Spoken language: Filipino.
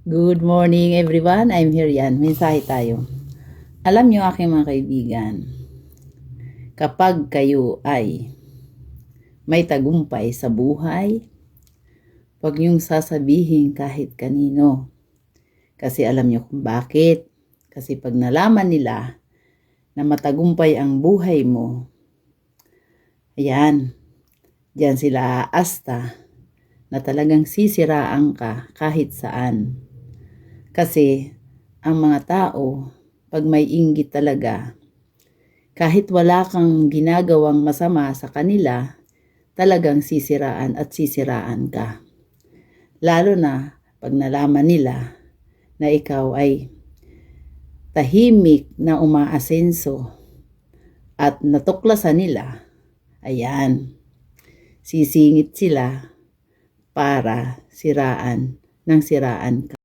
Good morning everyone, I'm here yan. Mensahe tayo. Alam nyo aking mga kaibigan, kapag kayo ay may tagumpay sa buhay, huwag nyong sasabihin kahit kanino. Kasi alam nyo kung bakit. Kasi pag nalaman nila na matagumpay ang buhay mo, ayan, diyan sila aasta na talagang sisiraan ka kahit saan. Kasi ang mga tao, pag may inggit talaga, kahit wala kang ginagawang masama sa kanila, talagang sisiraan at sisiraan ka. Lalo na pag nalaman nila na ikaw ay tahimik na umaasenso at natuklasan nila, ayan, sisingit sila para siraan ng siraan ka.